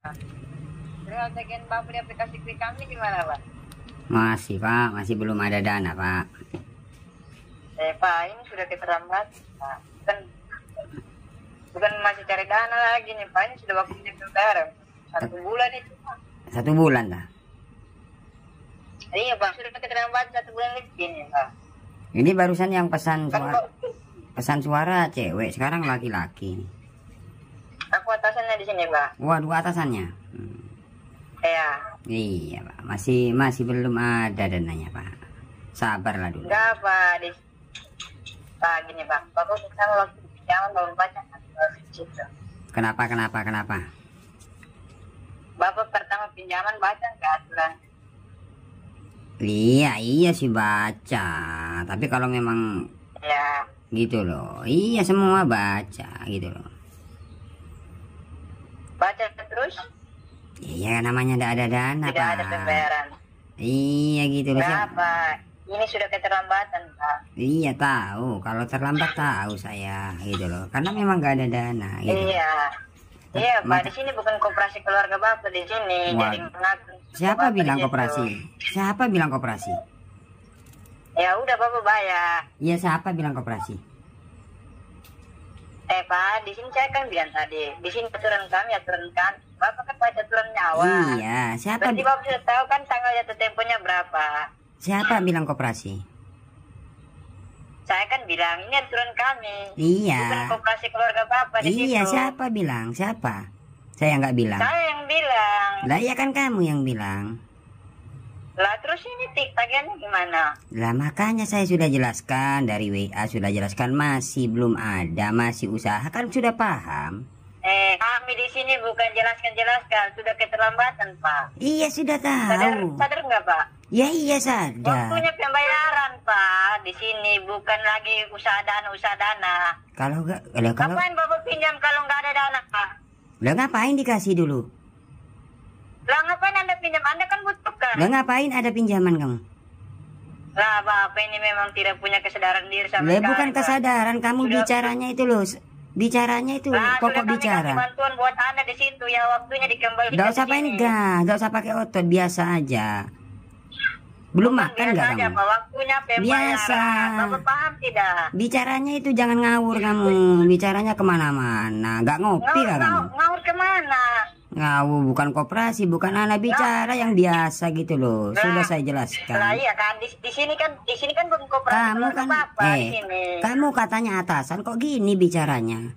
Terus bagian Bapak di aplikasi Klik Kami gimana, Pak? Masih Pak, masih belum ada dana Pak. Pak, ini sudah keterlambat, Pak. Bukan masih cari dana lagi nih, Pak. Ini sudah waktunya lebaran. 1 bulan itu, Pak. 1 bulan dah. Iya, Pak. Sudah keterlambat 1 bulan lebih nih, Pak. Ini barusan yang pesan Kan, suara, Pak, pesan suara cewek, sekarang laki-laki. aku atasannya di sini, Pak. Waduh, atasannya. Iya. Iya Pak, masih belum ada dananya Pak. Sabarlah dulu. Enggak, Pak. Pak, gini, Pak. Bapak sama waktu pinjaman baru baca situ. Kenapa? Bapak pertama pinjaman baca nggak aturan? Iya sih baca. Tapi kalau memang Ya. gitu loh. Iya semua baca gitu loh. Baca terus Iya namanya tidak ada dana tidak Pak. ada pembayaran. Iya gitu loh. Berapa? Ini sudah keterlambatan, Pak. Iya tahu. Kalau terlambat tahu saya gitu loh. Karena memang nggak ada dana gitu. Iya. Iya, Pak. Di sini bukan koperasi keluarga Bapak di sini. Wah. Jadi mengatur. Siapa Bapak bilang di situ. koperasi? Siapa bilang koperasi? Ya udah Bapak bayar. Iya siapa bilang koperasi? Pak, di sini saya kan bilang tadi. Di sini aturan kami. Bapak kan baca aturan nyawa. Iya, siapa Berarti Bapak sudah tahu kan tanggal jatuh temponya berapa. siapa bilang koperasi? Saya kan bilang ini aturan kami. Iya. Bukan koperasi keluarga Bapak di Iya, situ. siapa bilang? Siapa? Saya nggak bilang. Saya yang bilang. Lah iya kan kamu yang bilang. Lah terus ini tagihannya gimana? Lah makanya saya sudah jelaskan dari WA, sudah jelaskan masih belum ada, masih usaha kan sudah paham. Kami di sini bukan jelaskan, sudah keterlambatan, Pak. Iya sudah tahu. Sadar nggak, Pak? Ya iya sadar. Waktunya pembayaran, Pak. Di sini bukan lagi usaha dana. Kalau nggak, kalau Ngapain Bapak pinjam kalau nggak ada dana, Pak? lah ngapain dikasih dulu? Lah ngapain Anda pinjam? Anda kan butuhkan. Lah ngapain ada pinjaman kamu? Lah Bapak ini memang tidak punya kesadaran diri sama Lah sekali, bukan Pak. kesadaran, kamu Sudah- bicaranya itu loh. Bicaranya itu Lah, pokok sudah kami bicara. kasih bantuan buat Anda di situ ya, waktunya dikembalikan. Gak usah di sini. gak usah pakai otot, biasa aja. Belum Bukan makan biasa gak aja, kamu? Pak. Waktunya pembayaran. Biasa. Bapak paham tidak? Bicaranya itu jangan ngawur kamu, bicaranya kemana-mana. Gak ngopi gak kamu? Ngawur kemana? Ngawur bukan koperasi, bukan anak bicara yang biasa gitu loh. Sudah saya Lah jelaskan. iya kan di sini kan bukan koperasi Kamu keluarga kan, Bapak di sini. kamu katanya atasan kok gini bicaranya?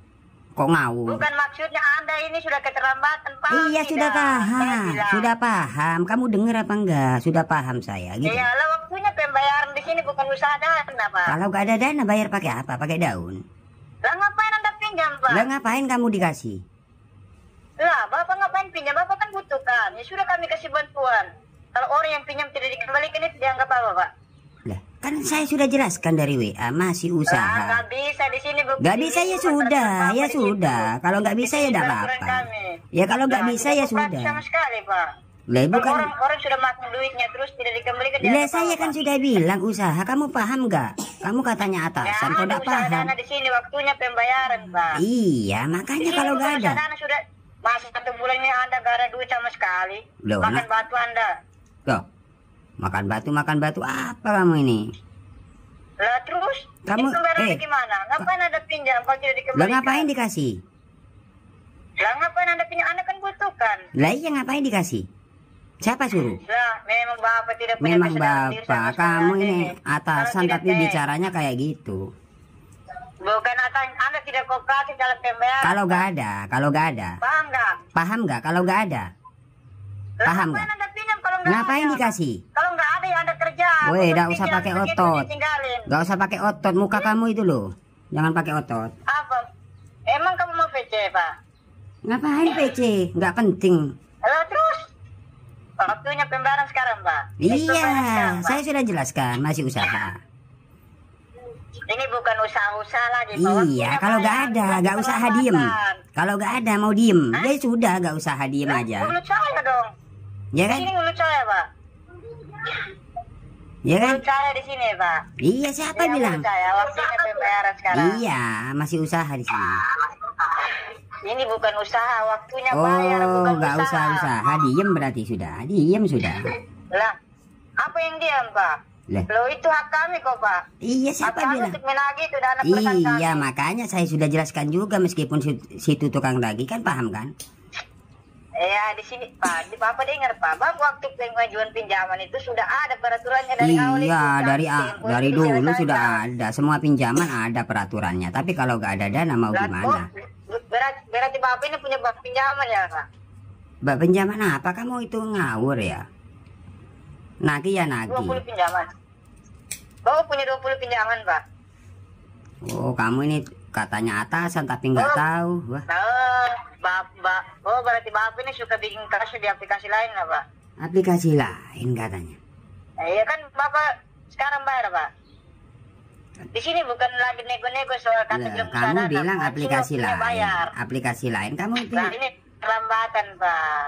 Kok ngawur? Bukan maksudnya Anda ini sudah keterlambatan, Pak. Iya sudah Saya paham, bilang. sudah paham. Kamu dengar apa enggak? Sudah paham saya gitu. Iya, lah waktunya pembayaran di sini bukan usaha dana, Pak. Kalau gak ada dana bayar pakai apa? Pakai daun. Lah ngapain Anda pinjam, Pak? Lah ngapain kamu dikasih? Lah, Bapak ngapain pinjam? Bapak kan butuhkan. Ya sudah kami kasih bantuan. Kalau orang yang pinjam tidak dikembalikan itu dianggap apa, Pak? Lah, kan saya sudah jelaskan dari WA masih Lah, usaha. nggak bisa di sini. Gak bisa ya sudah, ya sudah. Kalau nggak bisa ya tidak apa-apa. Ya kalau nggak bisa ya sudah. Sama sekali, Pak. Lah Kalau bukan. orang sudah makan duitnya terus tidak dikembalikan. Lah dianggap saya apa, kan Pak? sudah bilang usaha. Kamu paham nggak? Kamu katanya Ya, atasan, kok ada tidak usaha paham? dana di sini waktunya pembayaran, Pak. Iya, makanya Ini kalau bukan nggak ada. usaha dana sudah masih 1 bulan ini Anda gak ada duit sama sekali. Loh, Makan nak. batu Anda. Loh, makan batu apa kamu ini? Lah terus Kamu- ini pembayarannya gimana? Ngapain Anda pinjam kalau tidak Lah dikembalikan? ngapain dikasih? Lah ngapain Anda pinjam? Anda kan butuhkan. Lah iya ngapain dikasih? Siapa suruh? Lah memang Bapak tidak punya Memang kesadaran diri sama bapak, sekali kamu Anda ini Kalau atasan tidak tapi bicaranya kayak gitu. Bukan atasan, Anda tidak kooperatif dalam pembayaran. Kalau nggak ada. Paham nggak? Paham nggak? Kalau nggak ada, Lah, Paham ngapain nggak? Anda pinjam kalau nggak ngapain ada? dikasih? Kalau nggak ada ya Anda kerja. Woi, Bukan nggak usah pinjam, pakai begitu otot. ditinggalin. Nggak usah pakai otot, muka kamu itu loh. Jangan pakai otot. Apa? Emang kamu mau VC, Pak? Ngapain PC? Nggak penting. Lah terus? Waktunya pembayaran sekarang, Pak. Ini pembayaran sekarang, Iya, Pak. saya sudah jelaskan masih usaha. Ini bukan usaha-usaha lagi, Pak. Waktunya Iya, kalau nggak bayar, ada, bukan nggak usaha diem. perlambatan. Kalau nggak ada mau diem, ya sudah nggak usaha diem Lah, aja. mulut saya dong. Ya kan? Ini mulut saya, Pak. Ya kan? Mulut saya di sini, Pak. Iya, siapa Iya, bilang? mulut saya. Waktunya pembayaran sekarang. Iya, masih usaha di sini. Ini bukan usaha, waktunya Oh, bayar, bukan nggak usaha. usaha. Diem berarti sudah. Diem sudah. Lah, apa yang diam, Pak? Lah. Loh, itu hak kami kok, Pak. Iya, Hak siapa kami bilang? untuk menagih itu dana perusahaan Iya, kami. makanya saya sudah jelaskan juga meskipun situ tukang daging kan paham kan? Ya, di sini, Pak. Di Bapak dengar, Pak. Bapak waktu pengajuan pinjaman itu sudah ada peraturannya dari awal itu. Iya, Kan? dari Tempo itu dulu diselesaikan. sudah ada. Semua pinjaman ada peraturannya. Tapi kalau nggak ada dana mau Lah, gimana? berarti Bapak ini punya pinjaman ya, Pak? Mbak pinjaman apa? Kamu itu ngawur ya? Nagih ya 20 nagih. pinjaman. Bapak punya 20 pinjaman, Pak. Oh, kamu ini katanya atasan tapi nggak Oh. tahu. Wah, Oh, berarti Bapak ini suka bikin kasus di aplikasi lain lah, Pak? aplikasi lain katanya. Iya kan Bapak sekarang bayar, Pak? Di sini bukan lagi nego-nego soal kata Lah, belum kamu sadar, bilang Pak. aplikasi Sudah punya lain. bayar. Aplikasi lain kamu Nah, bilang. ini perlambatan, Pak.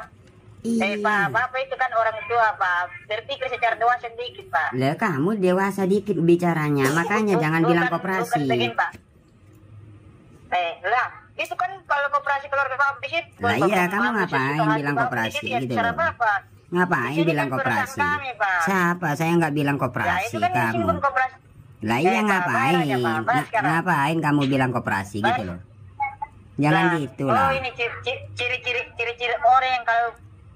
Iya. Pak, Bapak itu kan orang tua, Pak. Berpikir secara dewasa sedikit, Pak. Lah, kamu dewasa dikit bicaranya. Makanya jangan bilang koperasi. Bukan begini, Pak. Lah, itu kan kalau koperasi keluarga Bapak di situ. Lah iya, Bapak kamu Bapak ngapain di situ, bilang Bapak koperasi di situ, ya gitu terserah loh. Bapak. Ngapain Di sini bilang kan perusahaan koperasi? kami, Pak. Siapa? Saya nggak bilang Ya, koperasi itu kan di sini kamu. bukan koperasi. Lah iya Pak, ngapain? bayar aja, Pak. Bayar sekarang. Ngapain kamu bilang koperasi gitu Bayar. loh? Jangan Lah, gitu Oh, lah. ini ciri-ciri orang yang kalau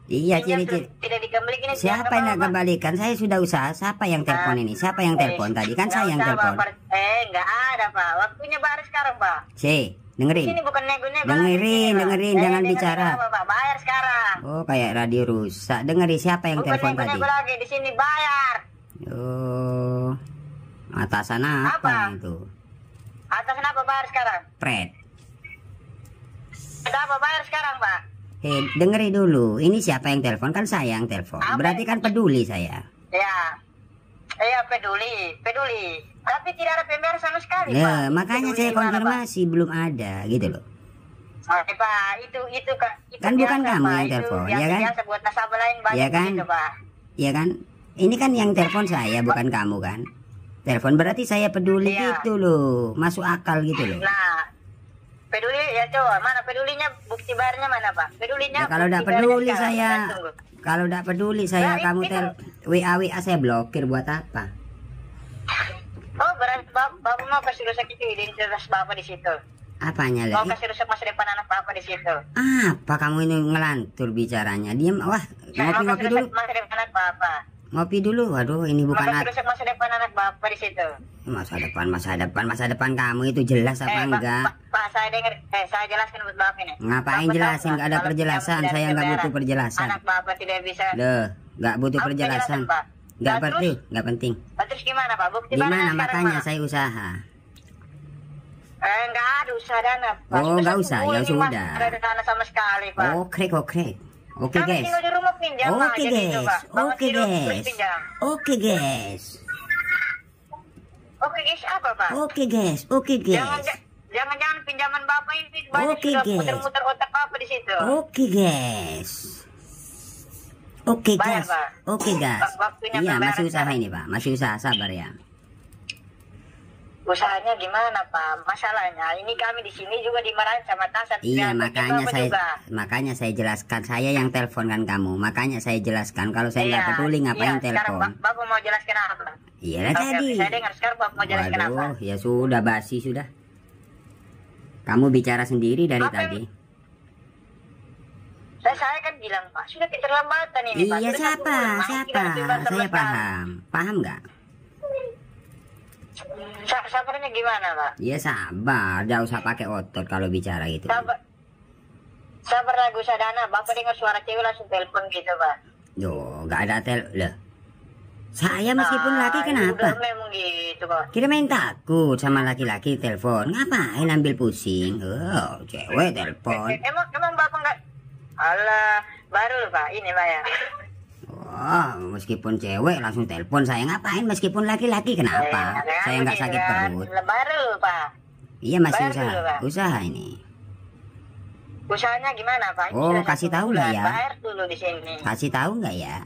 Iya, pinjam ciri-ciri. tidak dikembalikan ini Siapa yang nggak kembalikan? Saya sudah usaha. Siapa yang telepon ini? Siapa yang telepon tadi? Kan saya yang telepon. Nggak ada, Pak. Waktunya bayar sekarang, Pak. Si, Di dengerin. sini bukan nego-nego. Dengerin, Pak. dengerin, jangan dengerin bicara. apa, Pak. Bayar sekarang. Oh, kayak radio rusak. Dengerin siapa yang Bukan telepon tadi? nego-nego lagi. Di sini bayar. Oh, atasan apa Apa? itu? Atas kenapa bayar sekarang? Pret. Kenapa bayar sekarang, Pak? Dengerin dulu. Ini siapa yang telepon? Kan saya yang telepon. Apa? Berarti kan peduli saya. Ya. Iya, peduli. Tapi tidak ada pembayar sama sekali, Pak. Nah, makanya Peduli saya gimana, Pak? konfirmasi belum ada gitu loh. Oke, Pak. Itu Kan bukan kamu Pak. yang Itu telepon, biasa, ya kan? Biasa buat nasabah lain banyak Ya kan? begitu, Pak. Iya kan? Ini kan yang telepon saya bukan kamu kan? Telepon berarti saya peduli Iya. gitu loh. Masuk akal gitu loh. Nah, peduli ya coba. Mana pedulinya? Bukti bayarnya mana, Pak? Pedulinya. Ya, kalau bukti tidak bayarnya peduli sekarang. saya, Kita tunggu. kalau tidak peduli saya Nah, kamu itu- WA saya blokir buat apa? Oh, berarti Bapak mau kasih rusak itu identitas Bapak di situ. Apanya Mau lagi? kasih rusak masa depan anak Bapak di situ. Apa kamu ini ngelantur bicaranya? Diam, wah, Saya mau ngopi kasih dulu. rusak masa depan anak Bapak. Ngopi dulu. Waduh, ini Mau bukan kasih rusak masa depan anak Bapak di situ. masa depan kamu itu jelas apa enggak? Pak, saya dengar, saya jelaskan buat Bapak ini. Ngapain Bapak jelasin? tahu, Nggak ada kalau perjelasan. pinjam Saya dari nggak butuh pembayaran, perjelasan. Anak Bapak tidak bisa. Loh, nggak butuh Apa perjelasan. penjelasan, Pak? Nggak Nah, penting, nggak penting. Terus gimana, Pak? Bukti Gimana? bayarnya sekarang, Makanya Pak. saya usaha. Nggak ada usaha dana, Pak. Oh, nggak usah, ya Ini, Mas, sudah. nggak ada dana sama sekali, Pak. Oke, Oke Kami guys. tinggal di rumah pinjam, Pak. Oke Jadi itu, guys. Pak. Bapak Oke tidur, terus guys. pinjam. Oke guys. Oke, guys, apa, Pak? Oke guys. Oke guys. Jangan pinjaman Bapak ini banyak Oke, sudah guys. muter-muter otak Bapak di situ. Oke guys. Oke Bayar, guys. Pak. Oke guys. Waktunya Iya, pembayaran masih usaha sekarang. ini, Pak. Masih usaha, sabar ya. Usahanya gimana, Pak? Masalahnya ini kami di sini juga dimarahin sama atasan. Iya, Dan makanya Bapak saya juga. jelaskan. Saya yang telepon kan kamu. Makanya saya jelaskan. Kalau saya nggak Iya, peduli ngapain iya. Sekarang telepon? Bapak mau jelaskan apa? Iya Oke, tadi. saya dengar sekarang Bapak mau jelaskan apa? Waduh, ya sudah basi sudah. Kamu bicara sendiri dari Apa yang- tadi. Saya kan bilang, Pak, sudah keterlambatan ini, Pak. Iya, Sudah satu siapa? bulan, Pak. Siapa? Tidak ada pembahasan Saya sama sekali. paham. Paham nggak? Sabarnya gimana, Pak? Iya sabar, nggak usah pakai otot kalau bicara gitu. Sabar lagu sadana. Bapak dengar suara cewek langsung telepon gitu, Pak. Yo, nggak ada loh. Saya meskipun laki Udah kenapa? memang gitu, Pak. Kita main takut sama laki-laki telepon. Ngapain ambil pusing? Oh, cewek telepon. Emang Bapak nggak? Alah, baru loh, Pak. Ini, Pak, ya. Wah, meskipun cewek langsung telepon saya ngapain? Meskipun laki-laki kenapa? Saya nggak sakit perut. Baru loh, Pak. Iya masih Bayar usaha. dulu, Pak. Usaha ini. Usahanya gimana, Pak? Ini Oh, sudah kasih 1 tahu bulan. nggak ya? Bayar dulu di sini. Kasih tahu nggak ya?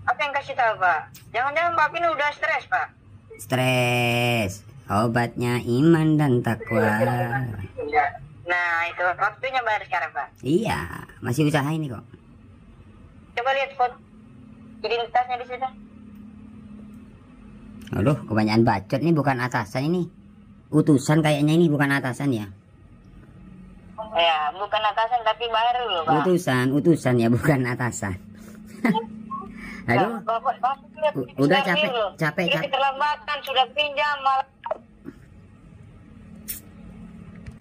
Apa yang kasih tahu, Pak? Jangan-jangan Bapak ini udah stres, Pak. Stres. Obatnya iman dan takwa. Nah, itu waktunya bayar sekarang, Pak. Iya, masih usaha ini kok. Coba lihat foto identitasnya di situ. Aduh, kebanyakan bacot nih, bukan atasan ini. Utusan kayaknya ini, bukan atasan ya. Ya, bukan atasan tapi bayar dulu, Pak. Utusan ya, bukan atasan. Aduh, Bapak lihat, udah sekarang capek, dulu. capek, Sudah capek. keterlambatan, sudah pinjam malah